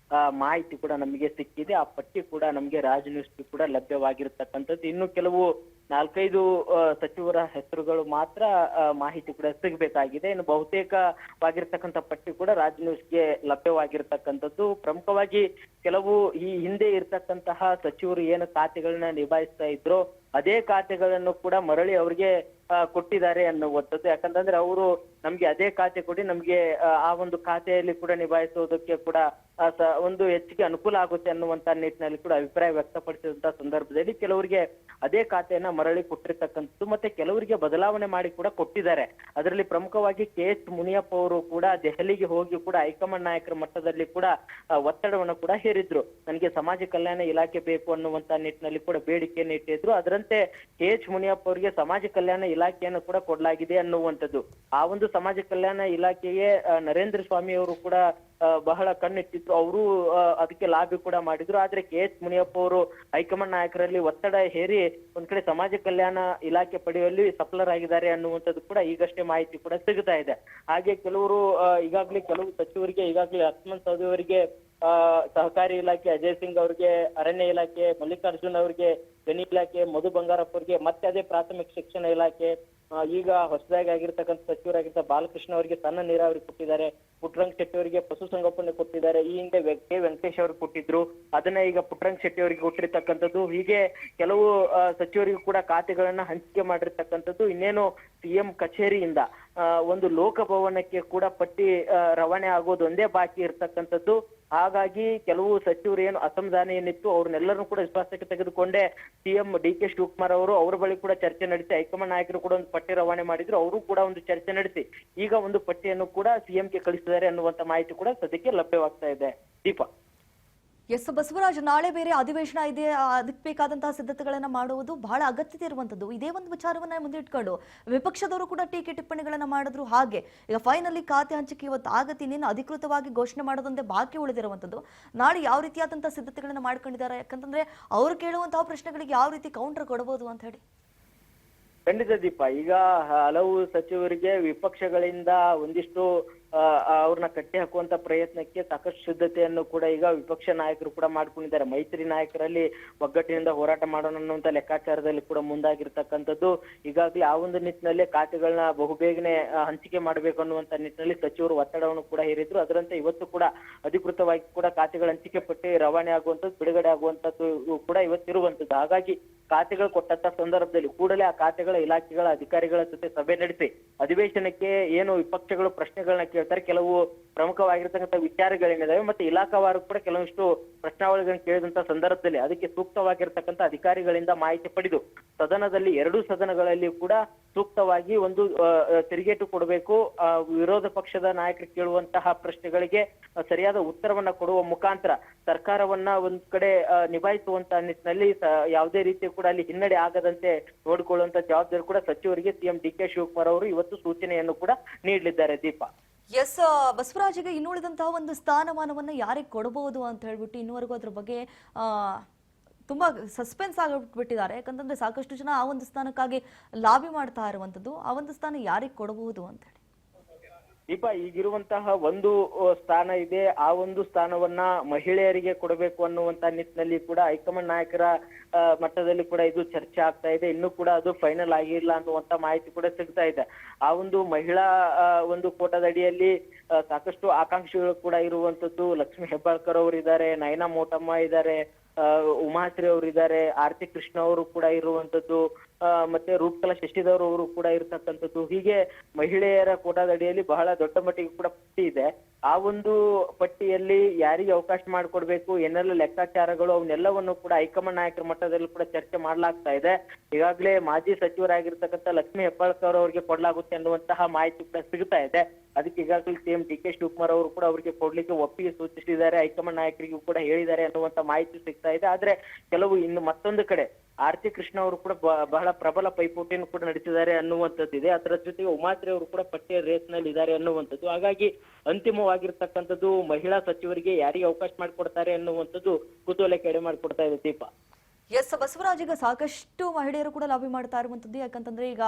ಮಾಹಿತಿ ಕೂಡ ನಮಗೆ ಸಿಕ್ಕಿದೆ. ಆ ಪಟ್ಟಿ ಕೂಡ ನಮಗೆ ರಾಜ್ ನ್ಯೂಸ್ಗೆ ಕೂಡ ಲಭ್ಯವಾಗಿರ್ತಕ್ಕಂಥದ್ದು. ಇನ್ನು ಕೆಲವು 4-5 ಸಚಿವರ ಹೆಸರುಗಳು ಮಾತ್ರ ಮಾಹಿತಿ ಕೂಡ ಸಿಗಬೇಕಾಗಿದೆ. ಇನ್ನು ಬಹುತೇಕವಾಗಿರ್ತಕ್ಕಂಥ ಪಟ್ಟಿ ಕೂಡ ರಾಜ್ ನ್ಯೂಸ್ಗೆ ಲಭ್ಯವಾಗಿರ್ತಕ್ಕಂಥದ್ದು. ಪ್ರಮುಖವಾಗಿ ಕೆಲವು ಈ ಹಿಂದೆ ಇರ್ತಕ್ಕಂತಹ ಸಚಿವರು ಏನು ಖಾತೆಗಳನ್ನ ನಿಭಾಯಿಸ್ತಾ ಇದ್ರು ಅದೇ ಖಾತೆಗಳನ್ನು ಕೂಡ ಮರಳಿ ಅವರಿಗೆ ಕೊಟ್ಟಿದ್ದಾರೆ ಅನ್ನುವಂಥದ್ದು. ಯಾಕಂತಂದ್ರೆ ಅವರು ನಮ್ಗೆ ಅದೇ ಖಾತೆ ಕೊಡಿ, ನಮ್ಗೆ ಆ ಒಂದು ಖಾತೆಯಲ್ಲಿ ಕೂಡ ನಿಭಾಯಿಸೋದಕ್ಕೆ ಕೂಡ ಒಂದು ಹೆಚ್ಚಿಗೆ ಅನುಕೂಲ ಆಗುತ್ತೆ ಅನ್ನುವಂತ ನಿಟ್ಟಿನಲ್ಲಿ ಕೂಡ ಅಭಿಪ್ರಾಯ ವ್ಯಕ್ತಪಡಿಸಿದಂತ ಸಂದರ್ಭದಲ್ಲಿ ಕೆಲವರಿಗೆ ಅದೇ ಖಾತೆಯನ್ನ ಮರಳಿ ಕೊಟ್ಟಿರ್ತಕ್ಕಂಥದ್ದು, ಮತ್ತೆ ಕೆಲವರಿಗೆ ಬದಲಾವಣೆ ಮಾಡಿ ಕೂಡ ಕೊಟ್ಟಿದ್ದಾರೆ. ಅದರಲ್ಲಿ ಪ್ರಮುಖವಾಗಿ KH ಮುನಿಯಪ್ಪ ಅವರು ಕೂಡ ದೆಹಲಿಗೆ ಹೋಗಿ ಕೂಡ ಹೈಕಮಾಂಡ್ ನಾಯಕರ ಮಟ್ಟದಲ್ಲಿ ಕೂಡ ಒತ್ತಡವನ್ನು ಕೂಡ ಹೇರಿದ್ರು. ನನಗೆ ಸಮಾಜ ಕಲ್ಯಾಣ ಇಲಾಖೆ ಬೇಕು ಅನ್ನುವಂತ ನಿಟ್ಟಿನಲ್ಲಿ ಕೂಡ ಬೇಡಿಕೆಯನ್ನು ಇಟ್ಟಿದ್ರು. ಅದರಂತೆ KH ಮುನಿಯಪ್ಪ ಅವರಿಗೆ ಸಮಾಜ ಕಲ್ಯಾಣ ಇಲಾಖೆಯನ್ನು ಕೂಡ ಕೊಡಲಾಗಿದೆ ಅನ್ನುವಂಥದ್ದು. ಆ ಒಂದು ಸಮಾಜ ಕಲ್ಯಾಣ ಇಲಾಖೆಗೆ ನರೇಂದ್ರ ಸ್ವಾಮಿ ಅವರು ಕೂಡ ಬಹಳ ಕಣ್ಣಿಟ್ಟಿದ್ರು. ಅವರು ಅದಕ್ಕೆ ಲಾಬಿ ಕೂಡ ಮಾಡಿದ್ರು. ಆದ್ರೆ KH ಮುನಿಯಪ್ಪ ಅವರು ಹೈಕಮಾಂಡ್ ನಾಯಕರಲ್ಲಿ ಒತ್ತಡ ಹೇರಿ ಒಂದ್ ಕಡೆ ಸಮಾಜ ಕಲ್ಯಾಣ ಇಲಾಖೆ ಪಡೆಯುವಲ್ಲಿ ಸಫಲರಾಗಿದ್ದಾರೆ ಅನ್ನುವಂಥದ್ದು ಕೂಡ ಈಗಷ್ಟೇ ಮಾಹಿತಿ ಕೂಡ ಸಿಗ್ತಾ ಇದೆ. ಹಾಗೆ ಕೆಲವರು ಈಗಾಗಲೇ ಕೆಲವು ಸಚಿವರಿಗೆ ಈಗಾಗಲೇ ಲಕ್ಷ್ಮಣ್ ಸವದಿ ಅವರಿಗೆ ಸಹಕಾರಿ ಇಲಾಖೆ, ಅಜಯ್ ಸಿಂಗ್ ಅವರಿಗೆ ಅರಣ್ಯ ಇಲಾಖೆ, ಮಲ್ಲಿಕಾರ್ಜುನ್ ಅವರಿಗೆ ಗಣಿ ಇಲಾಖೆ, ಮಧು ಬಂಗಾರಪ್ಪ ಅವರಿಗೆ ಮತ್ತೆ ಅದೇ ಪ್ರಾಥಮಿಕ ಶಿಕ್ಷಣ ಇಲಾಖೆ, ಈಗ ಹೊಸದಾಗಿ ಆಗಿರ್ತಕ್ಕಂಥ ಸಚಿವರಾಗಿದ್ದ ಬಾಲಕೃಷ್ಣ ಅವರಿಗೆ ಸಣ್ಣ ನೀರಾವರಿ ಕೊಟ್ಟಿದ್ದಾರೆ, ಪುಟ್ಟರಂಗ ಶೆಟ್ಟಿ ಅವರಿಗೆ ಪಶುಸಂಗೋಪನೆ ಕೊಟ್ಟಿದ್ದಾರೆ. ಈ ಹಿಂದೆ ವೆಂಕಟೇಶ್ ಅವ್ರಿಗೆ ಕೊಟ್ಟಿದ್ರು, ಅದನ್ನ ಈಗ ಪುಟ್ಟರಂಗ ಶೆಟ್ಟಿ ಅವರಿಗೆ ಕೊಟ್ಟಿರ್ತಕ್ಕಂಥದ್ದು. ಹೀಗೆ ಕೆಲವು ಸಚಿವರಿಗೂ ಕೂಡ ಖಾತೆಗಳನ್ನ ಹಂಚಿಕೆ ಮಾಡಿರ್ತಕ್ಕಂಥದ್ದು. ಇನ್ನೇನು ಸಿಎಂ ಕಚೇರಿಯಿಂದ ಒಂದು ಲೋಕಭವನಕ್ಕೆ ಕೂಡ ಪಟ್ಟಿ ರವಾನೆ ಆಗೋದು ಒಂದೇ ಬಾಕಿ ಇರ್ತಕ್ಕಂಥದ್ದು. ಹಾಗಾಗಿ ಕೆಲವು ಸಚಿವರು ಏನು ಅಸಮಾಧಾನ ಏನಿತ್ತು ಅವ್ರನ್ನೆಲ್ಲರೂ ಕೂಡ ವಿಶ್ವಾಸಕ್ಕೆ ತೆಗೆದುಕೊಂಡೇ ಸಿಎಂ DK ಶಿವಕುಮಾರ್ ಅವರು ಅವ್ರ ಬಳಿ ಕೂಡ ಚರ್ಚೆ ನಡೆಸಿ ಹೈಕಮಾಂಡ್ ನಾಯಕರು ಕೂಡ ಒಂದು ಪಟ್ಟಿ ರವಾನೆ ಮಾಡಿದ್ರು. ಅವರು ಕೂಡ ಒಂದು ಚರ್ಚೆ ನಡೆಸಿ ಈಗ ಒಂದು ಪಟ್ಟಿಯನ್ನು ಕೂಡ ಸಿಎಂಗೆ ಕಳಿಸಿದ್ದಾರೆ ಅನ್ನುವಂತ ಮಾಹಿತಿ ಕೂಡ ಸದ್ಯಕ್ಕೆ ಲಭ್ಯವಾಗ್ತಾ ಇದೆ. ದೀಪಾ. ಎಸ್ ಬಸವರಾಜ್, ನಾಳೆ ಬೇರೆ ಅಧಿವೇಶನ ಇದೆ. ಅದಕ್ಕೆ ಬೇಕಾದಂತಹ ಸಿದ್ಧತೆಗಳನ್ನ ಮಾಡುವುದು ಬಹಳ ಅಗತ್ಯತೆ ಇರುವಂತದ್ದು. ಇದೇ ಒಂದು ವಿಚಾರವನ್ನ ಮುಂದಿಟ್ಕೊಂಡು ವಿಪಕ್ಷದವರು ಕೂಡ ಟೀಕೆ ಟಿಪ್ಪಣಿಗಳನ್ನ ಮಾಡಿದ್ರು. ಹಾಗೆ ಈಗ ಫೈನಲಿ ಖಾತೆ ಹಂಚಿಕೆ ಇವತ್ತು ಆಗತ್ತೆ. ಇನ್ನೇನು ಅಧಿಕೃತವಾಗಿ ಘೋಷಣೆ ಮಾಡೋದಂತೆ ಬಾಕಿ ಉಳಿದಿರುವಂತದ್ದು. ನಾಳೆ ಯಾವ ರೀತಿಯಾದಂತಹ ಸಿದ್ಧತೆಗಳನ್ನ ಮಾಡ್ಕೊಂಡಿದ್ದಾರೆ? ಯಾಕಂತಂದ್ರೆ ಅವ್ರು ಕೇಳುವಂತಹ ಪ್ರಶ್ನೆಗಳಿಗೆ ಯಾವ ರೀತಿ ಕೌಂಟರ್ ಕೊಡಬಹುದು ಅಂತ ಹೇಳಿ. ಖಂಡಿತ ದೀಪ, ಈಗ ಹಲವು ಸಚಿವರಿಗೆ ವಿಪಕ್ಷಗಳಿಂದ ಒಂದಿಷ್ಟು ಅವ್ರನ್ನ ಕಟ್ಟಿ ಹಾಕುವಂತ ಪ್ರಯತ್ನಕ್ಕೆ ಸಾಕಷ್ಟು ಸಿದ್ಧತೆಯನ್ನು ಕೂಡ ಈಗ ವಿಪಕ್ಷ ನಾಯಕರು ಕೂಡ ಮಾಡ್ಕೊಂಡಿದ್ದಾರೆ. ಮೈತ್ರಿ ನಾಯಕರಲ್ಲಿ ಒಗ್ಗಟ್ಟಿನಿಂದ ಹೋರಾಟ ಮಾಡೋಣ ಅನ್ನುವಂತ ಲೆಕ್ಕಾಚಾರದಲ್ಲಿ ಕೂಡ ಮುಂದಾಗಿರ್ತಕ್ಕಂಥದ್ದು. ಈಗಾಗಲೇ ಆ ಒಂದು ನಿಟ್ಟಿನಲ್ಲಿ ಖಾತೆಗಳನ್ನ ಬಹುಬೇಗನೆ ಹಂಚಿಕೆ ಮಾಡಬೇಕು ಅನ್ನುವಂತ ನಿಟ್ಟಿನಲ್ಲಿ ಸಚಿವರು ಒತ್ತಡವನ್ನು ಕೂಡ ಹೇರಿದ್ರು. ಅದರಂತೆ ಇವತ್ತು ಕೂಡ ಅಧಿಕೃತವಾಗಿ ಕೂಡ ಖಾತೆಗಳ ಹಂಚಿಕೆ ಪಟ್ಟಿ ರವಾನೆ ಆಗುವಂಥದ್ದು, ಬಿಡುಗಡೆ ಆಗುವಂತದ್ದು ಕೂಡ ಇವತ್ತಿರುವಂತದ್ದು. ಹಾಗಾಗಿ ಖಾತೆಗಳು ಕೊಟ್ಟಂತ ಸಂದರ್ಭದಲ್ಲಿ ಕೂಡಲೇ ಆ ಖಾತೆಗಳ ಇಲಾಖೆಗಳ ಅಧಿಕಾರಿಗಳ ಜೊತೆ ಸಭೆ ನಡೆಸಿ ಅಧಿವೇಶನಕ್ಕೆ ಏನು ವಿಪಕ್ಷಗಳು ಪ್ರಶ್ನೆಗಳನ್ನ ಕೇಳ್ತಾರೆ, ಕೆಲವು ಪ್ರಮುಖವಾಗಿರ್ತಕ್ಕಂಥ ವಿಚಾರಗಳೇನಿದಾವೆ ಮತ್ತೆ ಇಲಾಖಾವಾರು ಕೂಡ ಕೆಲವಷ್ಟು ಪ್ರಶ್ನಾವಳಿಗಳನ್ನ ಕೇಳಿದಂತ ಸಂದರ್ಭದಲ್ಲಿ ಅದಕ್ಕೆ ಸೂಕ್ತವಾಗಿರ್ತಕ್ಕಂಥ ಅಧಿಕಾರಿಗಳಿಂದ ಮಾಹಿತಿ ಪಡೆದು ಸದನದಲ್ಲಿ 2 ಸದನಗಳಲ್ಲಿ ಕೂಡ ಸೂಕ್ತವಾಗಿ ಒಂದು ತಿರುಗೇಟು ಕೊಡಬೇಕು. ವಿರೋಧ ಪಕ್ಷದ ನಾಯಕರು ಕೇಳುವಂತಹ ಪ್ರಶ್ನೆಗಳಿಗೆ ಸರಿಯಾದ ಉತ್ತರವನ್ನ ಕೊಡುವ ಮುಖಾಂತರ ಸರ್ಕಾರವನ್ನ ಒಂದ್ ಕಡೆ ನಿಭಾಯಿಸುವಂತ ನಿಟ್ಟಿನಲ್ಲಿ ಯಾವುದೇ ರೀತಿ ಕೂಡ ಅಲ್ಲಿ ಹಿನ್ನಡೆ ಆಗದಂತೆ ನೋಡಿಕೊಳ್ಳುವಂತ ಜವಾಬ್ದಾರಿ ಕೂಡ ಸಚಿವರಿಗೆ ಸಿಎಂ DK ಶಿವಕುಮಾರ್ ಅವರು ಇವತ್ತು ಸೂಚನೆಯನ್ನು ಕೂಡ ನೀಡಲಿದ್ದಾರೆ. ದೀಪಾ. ಎಸ್ ಬಸವರಾಜಿಗೆ ಇನ್ನುಳಿದಂತಹ ಒಂದು ಸ್ಥಾನಮಾನವನ್ನ ಯಾರಿಗೆ ಕೊಡಬಹುದು ಅಂತ ಹೇಳ್ಬಿಟ್ಟು ಇನ್ನುವರೆಗೂ ಅದ್ರ ಬಗ್ಗೆ ತುಂಬಾ ಸಸ್ಪೆನ್ಸ್ ಆಗಿಬಿಟ್ಟಿದ್ದಾರೆ. ಯಾಕಂತಂದ್ರೆ ಸಾಕಷ್ಟು ಜನ ಆ ಒಂದು ಸ್ಥಾನಕ್ಕಾಗಿ ಲಾಬಿ ಮಾಡ್ತಾ ಇರುವಂತದ್ದು. ಆ ಒಂದು ಸ್ಥಾನ ಯಾರಿಗೆ ಕೊಡಬಹುದು ಅಂತ ಹೇಳಿ. ದೀಪ, ಈಗಿರುವಂತಹ ಒಂದು ಸ್ಥಾನ ಇದೆ, ಆ ಒಂದು ಸ್ಥಾನವನ್ನ ಮಹಿಳೆಯರಿಗೆ ಕೊಡಬೇಕು ಅನ್ನುವಂತ ನಿಟ್ಟಿನಲ್ಲಿ ಕೂಡ ಹೈಕಮಾಂಡ್ ನಾಯಕರ ಮಟ್ಟದಲ್ಲಿ ಕೂಡ ಇದು ಚರ್ಚೆ ಆಗ್ತಾ ಇದೆ. ಇನ್ನು ಕೂಡ ಅದು ಫೈನಲ್ ಆಗಿಲ್ಲ ಅನ್ನುವಂತ ಮಾಹಿತಿ ಕೂಡ ಸಿಗ್ತಾ ಇದೆ. ಆ ಒಂದು ಮಹಿಳಾ ಒಂದು ಕೋಟಾದ ಅಡಿಯಲ್ಲಿ ಸಾಕಷ್ಟು ಆಕಾಂಕ್ಷಿಗಳು ಕೂಡ ಇರುವಂತದ್ದು. ಲಕ್ಷ್ಮೀ ಹೆಬ್ಬಾಳ್ಕರ್ ಅವರು ಇದ್ದಾರೆ, ನಯನಾ ಮೋಟಮ್ಮ ಇದ್ದಾರೆ, ಉಮಾಶ್ರೀ ಅವರು ಇದ್ದಾರೆ, ಆರತಿ ಕೃಷ್ಣ ಅವರು ಕೂಡ ಇರುವಂತದ್ದು, ಮತ್ತೆ ರೂಪಕಲಾ ಶಶಿಧರ್ ಅವರು ಕೂಡ ಇರ್ತಕ್ಕಂಥದ್ದು. ಹೀಗೆ ಮಹಿಳೆಯರ ಕೋಟಾದ ಅಡಿಯಲ್ಲಿ ಬಹಳ ದೊಡ್ಡ ಮಟ್ಟಿಗೆ ಕೂಡ ಪಟ್ಟಿ ಇದೆ. ಆ ಒಂದು ಪಟ್ಟಿಯಲ್ಲಿ ಯಾರಿಗೆ ಅವಕಾಶ ಮಾಡಿಕೊಡ್ಬೇಕು, ಏನೆಲ್ಲ ಲೆಕ್ಕಾಚಾರಗಳು, ಅವನ್ನೆಲ್ಲವನ್ನು ಕೂಡ ಹೈಕಮಾಂಡ್ ನಾಯಕರ ಮಟ್ಟದಲ್ಲಿ ಕೂಡ ಚರ್ಚೆ ಮಾಡ್ಲಾಗ್ತಾ ಇದೆ. ಈಗಾಗಲೇ ಮಾಜಿ ಸಚಿವರಾಗಿರ್ತಕ್ಕಂಥ ಲಕ್ಷ್ಮೀ ಹೆಬ್ಬಾಳ್ಕರ್ ಅವರಿಗೆ ಕೊಡ್ಲಾಗುತ್ತೆ ಅನ್ನುವಂತಹ ಮಾಹಿತಿ ಕೂಡ ಸಿಗ್ತಾ ಇದೆ. ಅದಕ್ಕೆ ಈಗಾಗಲೇ ಸಿಎಂ ಡಿ.ಕೆ. ಶಿವಕುಮಾರ್ ಅವರು ಕೂಡ ಅವರಿಗೆ ಕೊಡ್ಲಿಕ್ಕೆ ಒಪ್ಪಿಗೆ ಸೂಚಿಸಿದ್ದಾರೆ, ಹೈಕಮಾಂಡ್ ನಾಯಕರಿಗೂ ಕೂಡ ಹೇಳಿದ್ದಾರೆ ಅನ್ನುವಂತ ಮಾಹಿತಿ ಸಿಗ್ತಾ ಇದೆ. ಆದ್ರೆ ಕೆಲವು ಇನ್ನು ಮತ್ತೊಂದು ಕಡೆ ಆರತಿ ಕೃಷ್ಣ ಅವರು ಕೂಡ ಬಹಳ ಪ್ರಬಲ ಪೈಪೋಟಿಯನ್ನು ಕೂಡ ನಡೆಸಿದ್ದಾರೆ ಅನ್ನುವಂಥದ್ದಿದೆ. ಅದರ ಜೊತೆಗೆ ಉಮಾಶ್ರೀ ಅವರು ಕೂಡ ಪಟ್ಟಿಯ ರೇಸ್ ನಲ್ಲಿ ಇದ್ದಾರೆ ಅನ್ನುವಂಥದ್ದು. ಹಾಗಾಗಿ ಅಂತಿಮವಾಗಿರ್ತಕ್ಕಂಥದ್ದು ಮಹಿಳಾ ಸಚಿವರಿಗೆ ಯಾರಿಗೆ ಅವಕಾಶ ಮಾಡಿಕೊಡ್ತಾರೆ ಅನ್ನುವಂಥದ್ದು ಕುತೂಹಲಕ್ಕೆ ಎಡೆ ಮಾಡಿಕೊಡ್ತಾ ಇದೆ ದೀಪ. ಎಸ್ ಬಸವರಾಜ್, ಈಗ ಸಾಕಷ್ಟು ಮಹಿಳೆಯರು ಕೂಡ ಲಾಬಿ ಮಾಡ್ತಾ ಇರುವಂತದ್ದು. ಯಾಕಂತಂದ್ರೆ ಈಗ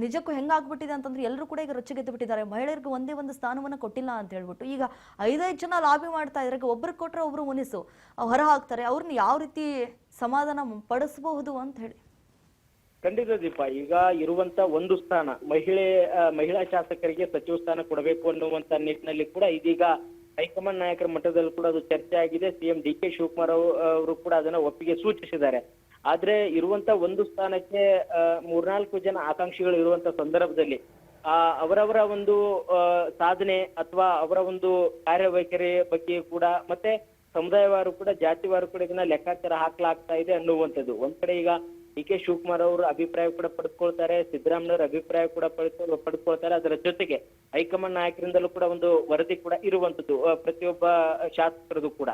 ನಿಜಕ್ಕೂ ಹೆಂಗಾಗ್ಬಿಟ್ಟಿದೆ ಅಂತಂದ್ರೆ ಎಲ್ಲರೂ ಕೂಡ ಈಗ ರೊಚ್ಚಿಗೆದ್ದು ಬಿಟ್ಟಿದ್ದಾರೆ. ಮಹಿಳೆಯರಿಗೆ ಒಂದೇ ಒಂದು ಸ್ಥಾನವನ್ನ ಕೊಟ್ಟಿಲ್ಲ ಅಂತ ಹೇಳ್ಬಿಟ್ಟು ಈಗ 5-5 ಜನ ಲಾಬಿ ಮಾಡ್ತಾ ಇದ್ರೆ, ಒಬ್ರಿಗೆ ಕೊಟ್ರೆ ಒಬ್ರು ಮುನಿಸು ಹೊರ ಹಾಕ್ತಾರೆ. ಅವ್ರನ್ನ ಯಾವ ರೀತಿ ಸಮಾಧಾನ ಪಡಿಸಬಹುದು ಅಂತ ಹೇಳಿ? ಖಂಡಿತ ದೀಪ, ಈಗ ಇರುವಂತ ಒಂದು ಸ್ಥಾನ ಮಹಿಳಾ ಶಾಸಕರಿಗೆ ಸಚಿವ ಸ್ಥಾನ ಕೊಡಬೇಕು ಅನ್ನುವಂತ ನಿಟ್ಟಿನಲ್ಲಿ ಕೂಡ ಇದೀಗ ಹೈಕಮಾಂಡ್ ನಾಯಕರ ಮಟ್ಟದಲ್ಲಿ ಕೂಡ ಅದು ಚರ್ಚೆ ಆಗಿದೆ. ಸಿಎಂ ಡಿ.ಕೆ. ಶಿವಕುಮಾರ್ ಅವರು ಕೂಡ ಅದನ್ನ ಒಪ್ಪಿಗೆ ಸೂಚಿಸಿದ್ದಾರೆ. ಆದ್ರೆ ಇರುವಂತ ಒಂದು ಸ್ಥಾನಕ್ಕೆ 3-4 ಜನ ಆಕಾಂಕ್ಷಿಗಳು ಇರುವಂತ ಸಂದರ್ಭದಲ್ಲಿ ಅವರವರ ಒಂದು ಸಾಧನೆ ಅಥವಾ ಅವರ ಒಂದು ಕಾರ್ಯವೈಖರಿ ಬಗ್ಗೆ ಕೂಡ ಮತ್ತೆ ಸಮುದಾಯವಾರು ಕೂಡ ಜಾತಿವಾರು ಕೂಡ ಇದನ್ನ ಲೆಕ್ಕಾಚಾರ ಹಾಕ್ಲಾಗ್ತಾ ಇದೆ ಅನ್ನುವಂಥದ್ದು. ಒಂದ್ ಕಡೆ ಈಗ ಡಿ.ಕೆ. ಶಿವಕುಮಾರ್ ಅವರು ಅಭಿಪ್ರಾಯ ಕೂಡ ಪಡೆದುಕೊಳ್ತಾರೆ, ಸಿದ್ದರಾಮಯ್ಯವ್ರ ಅಭಿಪ್ರಾಯ ಕೂಡ ಪಡೆದುಕೊಳ್ತಾರೆ. ಅದರ ಜೊತೆಗೆ ಹೈಕಮಾಂಡ್ ನಾಯಕರಿಂದಲೂ ಕೂಡ ಒಂದು ವರದಿ ಕೂಡ ಇರುವಂತದ್ದು ಪ್ರತಿಯೊಬ್ಬ ಶಾಸಕರದು ಕೂಡ.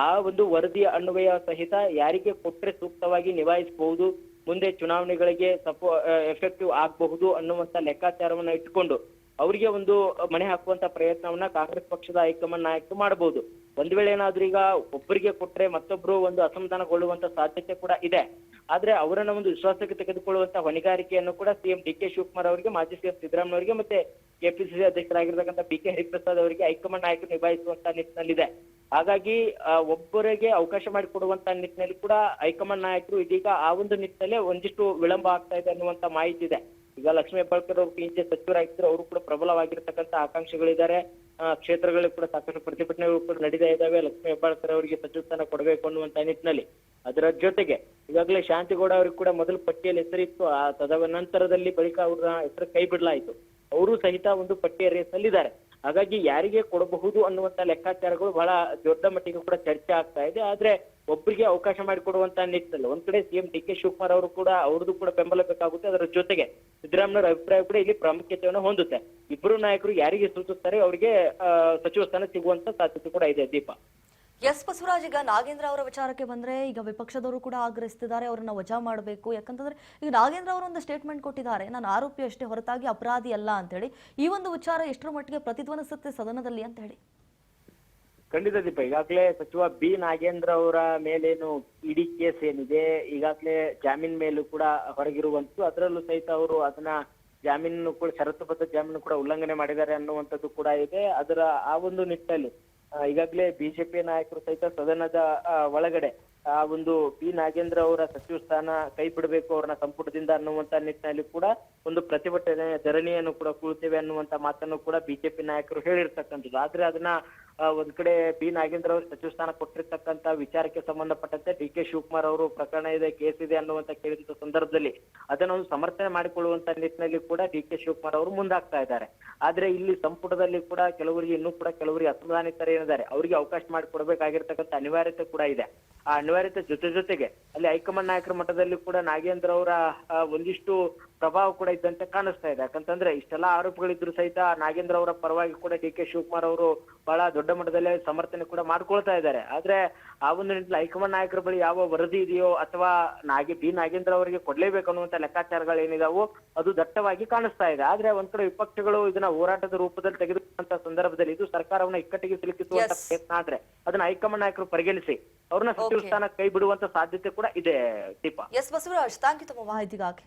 ಆ ಒಂದು ವರದಿಯ ಅನ್ವಯ ಸಹಿತ ಯಾರಿಗೆ ಕೊಟ್ರೆ ಸೂಕ್ತವಾಗಿ ನಿಭಾಯಿಸಬಹುದು, ಮುಂದೆ ಚುನಾವಣೆಗಳಿಗೆ ಎಫೆಕ್ಟಿವ್ ಆಗಬಹುದು ಅನ್ನುವಂತ ಲೆಕ್ಕಾಚಾರವನ್ನ ಇಟ್ಕೊಂಡು ಅವರಿಗೆ ಒಂದು ಮಣೆ ಹಾಕುವಂತ ಪ್ರಯತ್ನವನ್ನ ಕಾಂಗ್ರೆಸ್ ಪಕ್ಷದ ಹೈಕಮಾಂಡ್ ನಾಯಕರು ಮಾಡಬಹುದು. ಒಂದ್ ವೇಳೆ ಏನಾದ್ರೂ ಈಗ ಒಬ್ಬರಿಗೆ ಕೊಟ್ರೆ ಮತ್ತೊಬ್ರು ಒಂದು ಅಸಮಾಧಾನಗೊಳ್ಳುವಂತ ಸಾಧ್ಯತೆ ಕೂಡ ಇದೆ. ಆದ್ರೆ ಅವರನ್ನ ಒಂದು ವಿಶ್ವಾಸಕ್ಕೆ ತೆಗೆದುಕೊಳ್ಳುವಂತ ಹೊಣೆಗಾರಿಕೆಯನ್ನು ಕೂಡ ಸಿಎಂ ಡಿ.ಕೆ. ಶಿವಕುಮಾರ್ ಅವರಿಗೆ, ಮಾಜಿ ಸಿಎಂ ಸಿದ್ದರಾಮಯ್ಯ ಅವರಿಗೆ ಮತ್ತೆ ಕೆಪಿಸಿಸಿ ಅಧ್ಯಕ್ಷರಾಗಿರ್ತಕ್ಕಂಥ ಬಿ.ಕೆ. ಹರಿಪ್ರಸಾದ್ ಅವರಿಗೆ ಹೈಕಮಾಂಡ್ ನಾಯಕರು ನಿಭಾಯಿಸುವಂತ ನಿಟ್ಟಿನಲ್ಲಿದೆ. ಹಾಗಾಗಿ ಒಬ್ಬರಿಗೆ ಅವಕಾಶ ಮಾಡಿಕೊಡುವಂತ ನಿಟ್ಟಿನಲ್ಲಿ ಕೂಡ ಹೈಕಮಾಂಡ್ ನಾಯಕರು ಇದೀಗ ಆ ಒಂದು ನಿಟ್ಟಿನಲ್ಲೇ ಒಂದಿಷ್ಟು ವಿಳಂಬ ಆಗ್ತಾ ಇದೆ ಅನ್ನುವಂತ ಮಾಹಿತಿ ಇದೆ. ಈಗ ಲಕ್ಷ್ಮೀ ಹೆಬ್ಬಾಳ್ಕರ್ ಅವರು ಹಿಂದೆ ಸಚಿವರಾಗಿದ್ರು, ಅವರು ಕೂಡ ಪ್ರಬಲವಾಗಿರ್ತಕ್ಕಂಥ ಆಕಾಂಕ್ಷಿಗಳಿದ್ದಾರೆ. ಕ್ಷೇತ್ರಗಳಲ್ಲಿ ಕೂಡ ಸಾಕಷ್ಟು ಪ್ರತಿಭಟನೆಗಳು ಕೂಡ ನಡೀತಾ ಇದ್ದಾವೆ ಲಕ್ಷ್ಮೀ ಹೆಬ್ಬಾಳ್ಕರ್ ಅವರಿಗೆ ಸಚಿವ ಸ್ಥಾನ ಕೊಡಬೇಕು ಅನ್ನುವಂತ ನಿಟ್ಟಿನಲ್ಲಿ. ಅದರ ಜೊತೆಗೆ ಈಗಾಗಲೇ ಶಾಂತಿಗೌಡ ಅವರಿಗೆ ಕೂಡ ಮೊದಲು ಪಟ್ಟಿಯಲ್ಲಿ ಹೆಸರಿತ್ತು, ಆ ತದನಂತರದಲ್ಲಿ ಬಳಿಕ ಅವ್ರ ಹೆಸರು ಕೈ ಬಿಡಲಾಯಿತು. ಅವರು ಸಹಿತ ಒಂದು ಪಟ್ಟಿಯ ರೇಸ್ ಅಲ್ಲಿದ್ದಾರೆ. ಹಾಗಾಗಿ ಯಾರಿಗೆ ಕೊಡಬಹುದು ಅನ್ನುವಂತ ಲೆಕ್ಕಾಚಾರಗಳು ಬಹಳ ದೊಡ್ಡ ಮಟ್ಟಿಗೆ ಕೂಡ ಚರ್ಚೆ ಆಗ್ತಾ ಇದೆ. ಆದ್ರೆ ಒಬ್ಬರಿಗೆ ಅವಕಾಶ ಮಾಡಿಕೊಡುವಂತ ನಿಟ್ಟಿನಲ್ಲಿ ಒಂದ್ ಕಡೆ ಸಿಎಂ ಡಿ.ಕೆ. ಶಿವಕುಮಾರ್ ಅವರು ಕೂಡ ಅವ್ರದ್ದು ಕೂಡ ಬೆಂಬಲ ಬೇಕಾಗುತ್ತೆ. ಅದರ ಜೊತೆಗೆ ಸಿದ್ದರಾಮಯ್ಯರ ಅಭಿಪ್ರಾಯ ಕೂಡ ಇಲ್ಲಿ ಪ್ರಾಮುಖ್ಯತೆಯನ್ನು ಹೊಂದುತ್ತೆ. ಇಬ್ಬರು ನಾಯಕರು ಯಾರಿಗೆ ಸೂಚಿಸ್ತಾರೆ ಅವರಿಗೆ ಸಚಿವ ಸ್ಥಾನ ಸಿಗುವಂತ ಸಾಧ್ಯತೆ ಕೂಡ ಇದೆ ದೀಪ. ಎಸ್ ಬಸವರಾಜ್, ಈಗ ನಾಗೇಂದ್ರ ಅವರ ವಿಚಾರಕ್ಕೆ ಬಂದ್ರೆ ಈಗ ವಿಪಕ್ಷದವರು ಕೂಡ ಆಗ್ರಹಿಸ್ತಿದ್ದಾರೆ, ಅವರನ್ನ ವಜಾ ಮಾಡಬೇಕು. ಯಾಕಂತಂದ್ರೆ ಈಗ ನಾಗೇಂದ್ರ ಅವರು ಒಂದು ಸ್ಟೇಟ್ಮೆಂಟ್ ಕೊಟ್ಟಿದ್ದಾರೆ, ನಾನು ಆರೋಪಿ ಅಷ್ಟೇ ಹೊರತಾಗಿ ಅಪರಾಧಿ ಅಲ್ಲ ಅಂತ ಹೇಳಿ. ಈ ಒಂದು ವಿಚಾರ ಎಷ್ಟರ ಮಟ್ಟಿಗೆ ಪ್ರತಿಧ್ವನಿಸುತ್ತೆ ಸದನದಲ್ಲಿ ಅಂತ ಹೇಳಿ? ಖಂಡಿತ ದೀಪ, ಈಗಾಗಲೇ ಸಚಿವ ಬಿ ನಾಗೇಂದ್ರ ಅವರ ಮೇಲೇನು ಇಡಿ ಕೇಸ್ ಏನಿದೆ, ಈಗಾಗಲೇ ಜಾಮೀನ್ ಮೇಲೂ ಕೂಡ ಹೊರಗಿರುವಂತದ್ದು, ಅದರಲ್ಲೂ ಸಹಿತ ಅವರು ಅದನ್ನ ಜಾಮೀನು ಕೂಡ ಷರತ್ತುಬದ್ಧ ಜಾಮೀನು ಕೂಡ ಉಲ್ಲಂಘನೆ ಮಾಡಿದ್ದಾರೆ ಅನ್ನುವಂಥದ್ದು ಕೂಡ ಇದೆ. ಅದರ ಆ ಒಂದು ನಿಟ್ಟಿನಲ್ಲಿ ಈಗಾಗಲೇ ಬಿಜೆಪಿ ನಾಯಕರು ಸಹಿತ ಸದನದ ಒಳಗಡೆ ಆ ಒಂದು ಬಿ ನಾಗೇಂದ್ರ ಅವರ ಸಚಿವ ಸ್ಥಾನ ಕೈ ಬಿಡಬೇಕು ಅವ್ರನ್ನ ಸಂಪುಟದಿಂದ ಅನ್ನುವಂತ ನಿಟ್ಟಿನಲ್ಲಿ ಕೂಡ ಒಂದು ಪ್ರತಿಭಟನೆ ಧರಣಿಯನ್ನು ಕೂಡ ಕೂಳ್ತೇವೆ ಅನ್ನುವಂತ ಮಾತನ್ನು ಕೂಡ ಬಿಜೆಪಿ ನಾಯಕರು ಹೇಳಿರ್ತಕ್ಕಂಥದ್ದು. ಆದ್ರೆ ಅದನ್ನ ಒಂದ್ ಕಡೆ ಬಿ ನಾಗೇಂದ್ರ ಅವರು ಸಚಿವ ಸ್ಥಾನ ಕೊಟ್ಟಿರ್ತಕ್ಕಂತ ವಿಚಾರಕ್ಕೆ ಸಂಬಂಧಪಟ್ಟಂತೆ ಡಿ.ಕೆ. ಶಿವಕುಮಾರ್ ಅವರು ಪ್ರಕರಣ ಇದೆ, ಕೇಸ್ ಇದೆ ಅನ್ನುವಂತ ಕೇಳಿದ ಸಂದರ್ಭದಲ್ಲಿ ಅದನ್ನ ಒಂದು ಸಮರ್ಥನೆ ಮಾಡಿಕೊಳ್ಳುವಂತ ನಿಟ್ಟಿನಲ್ಲಿ ಕೂಡ ಡಿ.ಕೆ. ಶಿವಕುಮಾರ್ ಅವರು ಮುಂದಾಗ್ತಾ ಇದ್ದಾರೆ. ಆದ್ರೆ ಇಲ್ಲಿ ಸಂಪುಟದಲ್ಲಿ ಕೂಡ ಕೆಲವರಿಗೆ ಇನ್ನೂ ಕೂಡ ಕೆಲವರಿಗೆ ಅಸಮಾಧಾನಿತರು ಏನಿದ್ದಾರೆ ಅವರಿಗೆ ಅವಕಾಶ ಮಾಡಿಕೊಡ್ಬೇಕಾಗಿರ್ತಕ್ಕಂಥ ಅನಿವಾರ್ಯತೆ ಕೂಡ ಇದೆ. ಆ ಅನಿವಾರ್ಯತೆ ಜೊತೆಗೆ ಅಲ್ಲಿ ಹೈಕಮಾಂಡ್ ನಾಯಕರ ಮಟ್ಟದಲ್ಲಿ ಕೂಡ ನಾಗೇಂದ್ರ ಅವರ ಒಂದಿಷ್ಟು ಪ್ರಭಾವ ಕೂಡ ಇದ್ದಂತೆ ಕಾಣಿಸ್ತಾ ಇದೆ. ಯಾಕಂತಂದ್ರೆ ಇಷ್ಟೆಲ್ಲಾ ಆರೋಪಗಳಿದ್ರು ಸಹಿತ ನಾಗೇಂದ್ರ ಅವರ ಪರವಾಗಿ ಕೂಡ ಡಿ.ಕೆ. ಶಿವಕುಮಾರ್ ಅವರು ಬಹಳ ದೊಡ್ಡ ಮಟ್ಟದಲ್ಲಿ ಸಮರ್ಥನೆ ಕೂಡ ಮಾಡ್ಕೊಳ್ತಾ ಇದ್ದಾರೆ. ಆದ್ರೆ ಆ ಒಂದು ನಿಟ್ಟಿನಲ್ಲಿ ಹೈಕಮಾಂಡ್ ನಾಯಕರ ಬಳಿ ಯಾವ ವರದಿ ಇದೆಯೋ ಅಥವಾ ಬಿ ನಾಗೇಂದ್ರ ಅವರಿಗೆ ಕೊಡ್ಲೇಬೇಕು ಅನ್ನುವಂತ ಲೆಕ್ಕಾಚಾರಗಳು ಏನಿದಾವೋ ಅದು ದಟ್ಟವಾಗಿ ಕಾಣಿಸ್ತಾ ಇದೆ. ಆದ್ರೆ ಒಂದ್ ಕಡೆ ವಿಪಕ್ಷಗಳು ಇದನ್ನ ಹೋರಾಟದ ರೂಪದಲ್ಲಿ ತೆಗೆದುಕೊಂಡಂತ ಸಂದರ್ಭದಲ್ಲಿ ಇದು ಸರ್ಕಾರವನ್ನ ಇಕ್ಕಟ್ಟಿಗೆ ಸಿಲುಕಿಸುವಂತ ಪ್ರಯತ್ನ ಆದ್ರೆ ಅದನ್ನ ಹೈಕಮಾಂಡ್ ನಾಯಕರು ಪರಿಗಣಿಸಿ ಅವ್ರನ್ನ ಸಚಿವ ಸ್ಥಾನ ಕೈ ಬಿಡುವಂತ ಸಾಧ್ಯತೆ ಕೂಡ ಇದೆ Deepa. S Basavaraj, thank you ತಮ್ಮ ಮಾಹಿತಿಗಾಗಿ.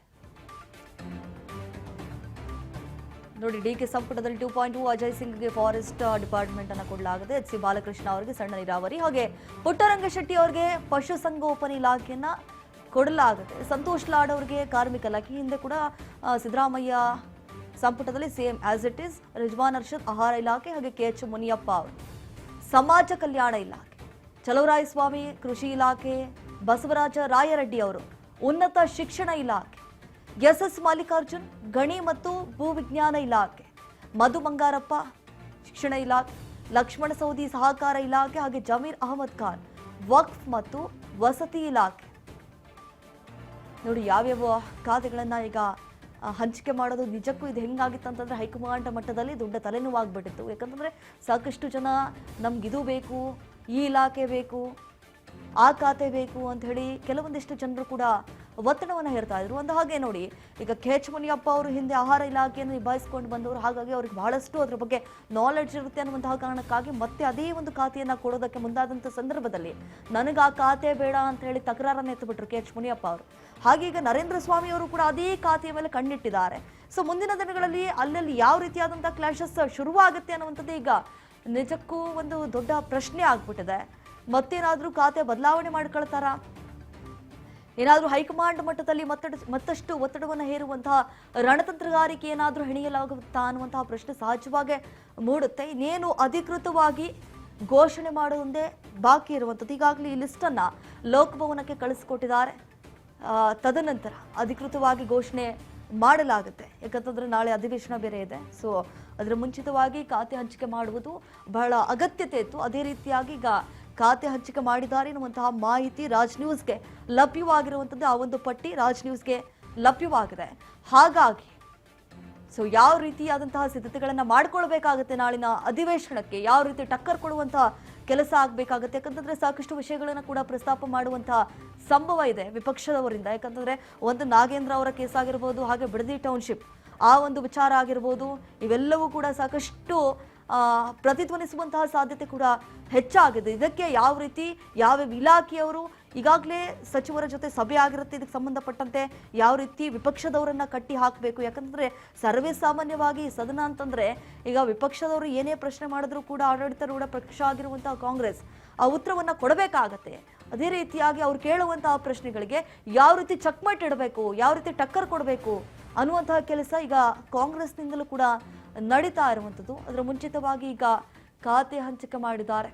ನೋಡಿ, ಡಿಕೆ ಸಂಪುಟದಲ್ಲಿ 2.2 ಅಜಯ್ ಸಿಂಗ್ಗೆ ಫಾರೆಸ್ಟ್ ಡಿಪಾರ್ಟ್ಮೆಂಟ್ ಅನ್ನು ಕೊಡಲಾಗಿದೆ. ಎಚ್ ಸಿ ಬಾಲಕೃಷ್ಣ ಅವರಿಗೆ ಸಣ್ಣ ನೀರಾವರಿ, ಹಾಗೆ ಪುಟ್ಟರಂಗಶೆಟ್ಟಿ ಅವರಿಗೆ ಪಶುಸಂಗೋಪನೆ ಇಲಾಖೆಯನ್ನ ಕೊಡಲಾಗುತ್ತೆ. ಸಂತೋಷ್ ಲಾಡ್ ಅವರಿಗೆ ಕಾರ್ಮಿಕ ಇಲಾಖೆ. ಹಿಂದೆ ಕೂಡ ಸಿದ್ದರಾಮಯ್ಯ ಸಂಪುಟದಲ್ಲಿ same as it is. Rizwan Arshad ಆಹಾರ ಇಲಾಖೆ, ಹಾಗೆ KH ಮುನಿಯಪ್ಪ ಅವರು ಸಮಾಜ ಕಲ್ಯಾಣ ಇಲಾಖೆ. ಚಲುವರಾಯಸ್ವಾಮಿ ಕೃಷಿ ಇಲಾಖೆ. ಬಸವರಾಜ ರಾಯರೆಡ್ಡಿ ಅವರು ಉನ್ನತ ಶಿಕ್ಷಣ ಇಲಾಖೆ. SS ಮಲ್ಲಿಕಾರ್ಜುನ್ ಗಣಿ ಮತ್ತು ಭೂವಿಜ್ಞಾನ ಇಲಾಖೆ. ಮಧು ಬಂಗಾರಪ್ಪ ಶಿಕ್ಷಣ ಇಲಾಖೆ. ಲಕ್ಷ್ಮಣ ಸವದಿ ಸಹಕಾರ ಇಲಾಖೆ, ಹಾಗೆ ಜಮೀರ್ ಅಹಮದ್ ಖಾನ್ ವಕ್ಫ್ ಮತ್ತು ವಸತಿ ಇಲಾಖೆ. ನೋಡಿ, ಯಾವ್ಯಾವ ಖಾತೆಗಳನ್ನ ಈಗ ಹಂಚಿಕೆ ಮಾಡೋದು. ನಿಜಕ್ಕೂ ಇದು ಹೆಂಗಾಗಿತ್ತು ಅಂತಂದ್ರೆ ಹೈಕಮಾಂಡ್ ಮಟ್ಟದಲ್ಲಿ ದೊಡ್ಡ ತಲೆನೋವಾಗ್ಬಿಟ್ಟಿತ್ತು. ಯಾಕಂತಂದ್ರೆ ಸಾಕಷ್ಟು ಜನ ನಮ್ಗಿದು ಬೇಕು, ಈ ಇಲಾಖೆ ಬೇಕು, ಆ ಖಾತೆ ಬೇಕು ಅಂತ ಹೇಳಿ ಕೆಲವೊಂದಿಷ್ಟು ಜನರು ಕೂಡ ಒತ್ತಡವನ್ನು ಹೇರ್ತಾ ಇದ್ರು. ಒಂದು ಹಾಗೆ ನೋಡಿ, ಈಗ KH ಮುನಿಯಪ್ಪ ಅವರು ಹಿಂದೆ ಆಹಾರ ಇಲಾಖೆಯನ್ನು ನಿಭಾಯಿಸಿಕೊಂಡು ಬಂದವರು, ಹಾಗಾಗಿ ಅವ್ರಿಗೆ ಬಹಳಷ್ಟು ಅದ್ರ ಬಗ್ಗೆ ನಾಲೆಡ್ಜ್ ಇರುತ್ತೆ ಅನ್ನುವಂತಹ ಕಾರಣಕ್ಕಾಗಿ ಮತ್ತೆ ಅದೇ ಒಂದು ಖಾತೆಯನ್ನ ಕೊಡೋದಕ್ಕೆ ಮುಂದಾದಂಥ ಸಂದರ್ಭದಲ್ಲಿ ನನಗೆ ಆ ಖಾತೆ ಬೇಡ ಅಂತ ಹೇಳಿ ತಕರಾರನ್ನು ಎತ್ತುಬಿಟ್ರು KH ಮುನಿಯಪ್ಪ ಅವರು. ಹಾಗೆ ಈಗ ನರೇಂದ್ರ ಸ್ವಾಮಿ ಅವರು ಕೂಡ ಅದೇ ಖಾತೆಯ ಮೇಲೆ ಕಣ್ಣಿಟ್ಟಿದ್ದಾರೆ. ಸೊ ಮುಂದಿನ ದಿನಗಳಲ್ಲಿ ಅಲ್ಲಲ್ಲಿ ಯಾವ ರೀತಿಯಾದಂತಹ ಕ್ಲಾಶಸ್ ಶುರುವಾಗುತ್ತೆ ಅನ್ನುವಂಥದ್ದು ಈಗ ನಿಜಕ್ಕೂ ಒಂದು ದೊಡ್ಡ ಪ್ರಶ್ನೆ ಆಗ್ಬಿಟ್ಟಿದೆ. ಮತ್ತೇನಾದ್ರೂ ಖಾತೆ ಬದಲಾವಣೆ ಮಾಡ್ಕೊಳ್ತಾರ, ಏನಾದ್ರೂ ಹೈಕಮಾಂಡ್ ಮಟ್ಟದಲ್ಲಿ ಮತ್ತಷ್ಟು ಒತ್ತಡವನ್ನು ಹೇರುವಂತಹ ರಣತಂತ್ರಗಾರಿಕೆ ಏನಾದ್ರೂ ಹೆಣೆಯಲಾಗುತ್ತಾ ಅನ್ನುವಂತಹ ಪ್ರಶ್ನೆ ಸಹಜವಾಗಿ ಮೂಡುತ್ತೆ. ಇನ್ನೇನು ಅಧಿಕೃತವಾಗಿ ಘೋಷಣೆ ಮಾಡೋದೊಂದೇ ಬಾಕಿ ಇರುವಂಥದ್ದು. ಈಗಾಗಲೇ ಈ ಲಿಸ್ಟ್ ಅನ್ನ ಲೋಕಭವನಕ್ಕೆ ಕಳಿಸಿಕೊಟ್ಟಿದ್ದಾರೆ. ತದನಂತರ ಅಧಿಕೃತವಾಗಿ ಘೋಷಣೆ ಮಾಡಲಾಗುತ್ತೆ. ಯಾಕಂತಂದ್ರೆ ನಾಳೆ ಅಧಿವೇಶನ ಬೇರೆ ಇದೆ. ಸೊ ಅದರ ಮುಂಚಿತವಾಗಿ ಖಾತೆ ಹಂಚಿಕೆ ಮಾಡುವುದು ಬಹಳ ಅಗತ್ಯತೆ ಇತ್ತು. ಅದೇ ರೀತಿಯಾಗಿ ಈಗ ಖಾತೆ ಹಂಚಿಕೆ ಮಾಡಿದ್ದಾರೆ ಎನ್ನುವಂತಹ ಮಾಹಿತಿ ರಾಜ್ ನ್ಯೂಸ್ಗೆ ಲಭ್ಯವಾಗಿರುವಂಥದ್ದು. ಆ ಒಂದು ಪಟ್ಟಿ ರಾಜ್ ನ್ಯೂಸ್ಗೆ ಲಭ್ಯವಾಗಿದೆ. ಹಾಗಾಗಿ ಸೊ ಯಾವ ರೀತಿಯಾದಂತಹ ಸಿದ್ಧತೆಗಳನ್ನ ಮಾಡ್ಕೊಳ್ಬೇಕಾಗತ್ತೆ, ನಾಳಿನ ಅಧಿವೇಶನಕ್ಕೆ ಯಾವ ರೀತಿ ಟಕ್ಕರ್ ಕೊಡುವಂತಹ ಕೆಲಸ ಆಗಬೇಕಾಗುತ್ತೆ. ಯಾಕಂತಂದ್ರೆ ಸಾಕಷ್ಟು ವಿಷಯಗಳನ್ನ ಕೂಡ ಪ್ರಸ್ತಾಪ ಮಾಡುವಂತಹ ಸಂಭವ ಇದೆ ವಿಪಕ್ಷದವರಿಂದ. ಯಾಕಂತಂದ್ರೆ ಒಂದು ನಾಗೇಂದ್ರ ಅವರ ಕೇಸ್ ಆಗಿರ್ಬೋದು, ಹಾಗೆ ಬಿಡದಿ ಟೌನ್ಶಿಪ್ ಆ ಒಂದು ವಿಚಾರ ಆಗಿರ್ಬೋದು, ಇವೆಲ್ಲವೂ ಕೂಡ ಸಾಕಷ್ಟು ಪ್ರತಿಧ್ವನಿಸುವಂತಹ ಸಾಧ್ಯತೆ ಕೂಡ ಹೆಚ್ಚಾಗಿದೆ. ಇದಕ್ಕೆ ಯಾವ ರೀತಿ ಯಾವ ಇಲಾಖೆಯವರು ಈಗಾಗಲೇ ಸಚಿವರ ಜೊತೆ ಸಭೆ ಆಗಿರುತ್ತೆ, ಇದಕ್ಕೆ ಸಂಬಂಧಪಟ್ಟಂತೆ ಯಾವ ರೀತಿ ವಿಪಕ್ಷದವರನ್ನ ಕಟ್ಟಿ ಹಾಕಬೇಕು. ಯಾಕಂತಂದ್ರೆ ಸರ್ವೇ ಸಾಮಾನ್ಯವಾಗಿ ಸದನ ಅಂತಂದ್ರೆ ಈಗ ವಿಪಕ್ಷದವರು ಏನೇ ಪ್ರಶ್ನೆ ಮಾಡಿದ್ರು ಕೂಡ ಆಡಳಿತಾರೂಢ ಪಕ್ಷ ಆಗಿರುವಂತಹ ಕಾಂಗ್ರೆಸ್ ಆ ಉತ್ತರವನ್ನ ಕೊಡಬೇಕಾಗತ್ತೆ. ಅದೇ ರೀತಿಯಾಗಿ ಅವ್ರು ಕೇಳುವಂತಹ ಪ್ರಶ್ನೆಗಳಿಗೆ ಯಾವ ರೀತಿ ಚಕ್ಮಟ್ ಇಡಬೇಕು, ಯಾವ ರೀತಿ ಟಕ್ಕರ್ ಕೊಡಬೇಕು ಅನ್ನುವಂತಹ ಕೆಲಸ ಈಗ ಕಾಂಗ್ರೆಸ್ನಿಂದಲೂ ಕೂಡ ನಡೀತಾ ಇರುವಂಥದ್ದು. ಅದರ ಮುಂಚಿತವಾಗಿ ಈಗ ಖಾತೆ ಹಂಚಿಕೆ ಮಾಡಿದ್ದಾರೆ.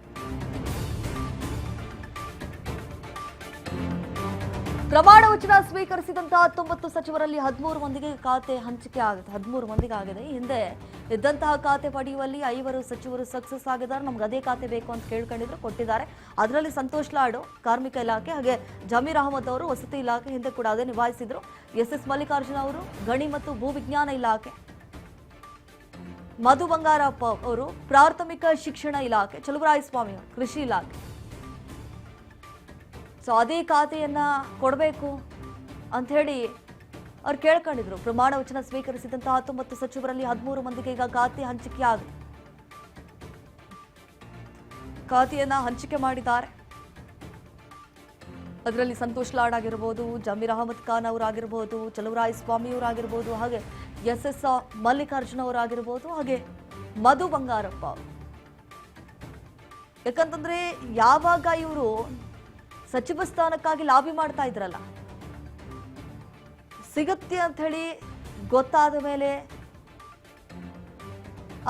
ಪ್ರಮಾಣ ವಚನ ಸ್ವೀಕರಿಸಿದಂತಹ 19 ಸಚಿವರಲ್ಲಿ 13 ಮಂದಿಗೆ ಖಾತೆ ಹಂಚಿಕೆ ಆಗುತ್ತೆ. 13 ಮಂದಿಗೆ ಆಗಿದೆ. ಹಿಂದೆ ಇದ್ದಂತಹ ಖಾತೆ ಪಡೆಯುವಲ್ಲಿ 5 ಸಚಿವರು ಸಕ್ಸಸ್ ಆಗಿದ್ದಾರೆ. ನಮ್ಗೆ ಅದೇ ಖಾತೆ ಬೇಕು ಅಂತ ಕೇಳ್ಕೊಂಡಿದ್ರು, ಕೊಟ್ಟಿದ್ದಾರೆ. ಅದರಲ್ಲಿ ಸಂತೋಷ್ ಲಾಡು ಕಾರ್ಮಿಕ ಇಲಾಖೆ, ಹಾಗೆ ಜಮೀರ್ ಅಹಮದ್ ಅವರು ವಸತಿ ಇಲಾಖೆ, ಹಿಂದೆ ಕೂಡ ಅದೇ ನಿಭಾಯಿಸಿದ್ರು. SS ಮಲ್ಲಿಕಾರ್ಜುನ್ ಅವರು ಗಣಿ ಮತ್ತು ಭೂವಿಜ್ಞಾನ ಇಲಾಖೆ. ಮಧು ಬಂಗಾರಪ್ಪ ಅವರು ಪ್ರಾಥಮಿಕ ಶಿಕ್ಷಣ ಇಲಾಖೆ. ಚಲುವರಾಯಸ್ವಾಮಿ ಅವರು ಕೃಷಿ ಇಲಾಖೆ. ಸೊ ಅದೇ ಖಾತೆಯನ್ನ ಕೊಡಬೇಕು ಅಂತ ಹೇಳಿ ಅವ್ರು ಕೇಳ್ಕೊಂಡಿದ್ರು. ಪ್ರಮಾಣ ವಚನ ಸ್ವೀಕರಿಸಿದಂತಹ 19 ಸಚಿವರಲ್ಲಿ 13 ಮಂದಿಗೆ ಈಗ ಖಾತೆ ಹಂಚಿಕೆ ಆಗಿದೆ. ಖಾತೆಯನ್ನ ಹಂಚಿಕೆ ಮಾಡಿದ್ದಾರೆ. ಅದರಲ್ಲಿ ಸಂತೋಷ್ ಲಾಡ್ ಆಗಿರ್ಬೋದು, ಜಮೀರ್ ಅಹಮದ್ ಖಾನ್ ಅವರಾಗಿರ್ಬೋದು, ಚಲುವರಾಯಸ್ವಾಮಿ ಅವರಾಗಿರ್ಬೋದು, ಹಾಗೆ SS ಮಲ್ಲಿಕಾರ್ಜುನ್ ಅವರಾಗಿರ್ಬೋದು, ಹಾಗೆ ಮಧು ಬಂಗಾರಪ್ಪ. ಯಾಕಂತಂದ್ರೆ ಯಾವಾಗ ಇವರು ಸಚಿವ ಸ್ಥಾನಕ್ಕಾಗಿ ಲಾಬಿ ಮಾಡ್ತಾ ಇದ್ರಲ್ಲ, ಸಿಗುತ್ತೆ ಅಂತ ಹೇಳಿ ಗೊತ್ತಾದ ಮೇಲೆ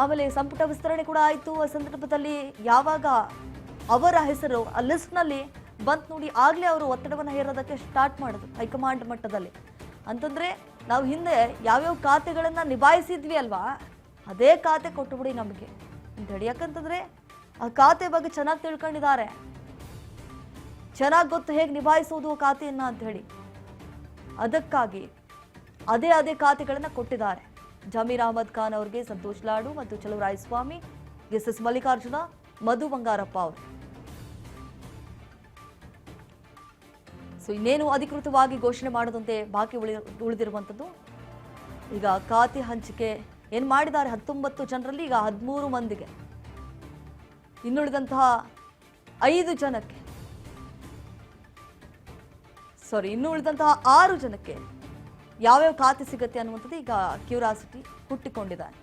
ಆಮೇಲೆ ಸಂಪುಟ ವಿಸ್ತರಣೆ ಕೂಡ ಆಯ್ತು. ಆ ಸಂದರ್ಭದಲ್ಲಿ ಯಾವಾಗ ಅವರ ಹೆಸರು ಆ ಲಿಸ್ಟ್ ನಲ್ಲಿ ಬಂತ್ ನೋಡಿ, ಆಗ್ಲೇ ಅವರು ಒತ್ತಡವನ್ನು ಹೇರೋದಕ್ಕೆ ಸ್ಟಾರ್ಟ್ ಮಾಡಿದ್ರು ಹೈಕಮಾಂಡ್ ಮಟ್ಟದಲ್ಲಿ. ಅಂತಂದ್ರೆ ನಾವು ಹಿಂದೆ ಯಾವ್ಯಾವ ಖಾತೆಗಳನ್ನ ನಿಭಾಯಿಸಿದ್ವಿ ಅಲ್ವಾ, ಅದೇ ಖಾತೆ ಕೊಟ್ಟುಬಿಡಿ ನಮಗೆ ಅಂತ ಹೇಳಿ. ಯಾಕಂತಂದ್ರೆ ಆ ಖಾತೆ ಬಗ್ಗೆ ಚೆನ್ನಾಗಿ ತಿಳ್ಕೊಂಡಿದ್ದಾರೆ, ಚೆನ್ನಾಗಿ ಗೊತ್ತು ಹೇಗೆ ನಿಭಾಯಿಸೋದು ಖಾತೆಯನ್ನ ಅಂತ ಹೇಳಿ. ಅದಕ್ಕಾಗಿ ಅದೇ ಖಾತೆಗಳನ್ನ ಕೊಟ್ಟಿದ್ದಾರೆ. ಜಮೀರ್ ಅಹಮದ್ ಖಾನ್ ಅವರಿಗೆ ಸಂತೋಷ್ ಲಾಡು ಮತ್ತು ಚಲುವರಾಯಸ್ವಾಮಿ, SS ಮಲ್ಲಿಕಾರ್ಜುನ, ಮಧು ಬಂಗಾರಪ್ಪ ಅವರು. ಸೊ ಇನ್ನೇನು ಅಧಿಕೃತವಾಗಿ ಘೋಷಣೆ ಮಾಡದಂತೆ ಬಾಕಿ ಉಳಿದಿರುವಂಥದ್ದು. ಈಗ ಖಾತೆ ಹಂಚಿಕೆ ಏನು ಮಾಡಿದ್ದಾರೆ 19 ಜನರಲ್ಲಿ, ಈಗ 13 ಮಂದಿಗೆ, ಇನ್ನುಳಿದಂತಹ 5 ಜನಕ್ಕೆ, ಇನ್ನು ಉಳಿದಂತಹ 6 ಜನಕ್ಕೆ ಯಾವ್ಯಾವ ಖಾತೆ ಸಿಗುತ್ತೆ ಅನ್ನುವಂಥದ್ದು ಈಗ ಕ್ಯೂರಿಯಾಸಿಟಿ ಹುಟ್ಟಿಕೊಂಡಿದ್ದಾರೆ.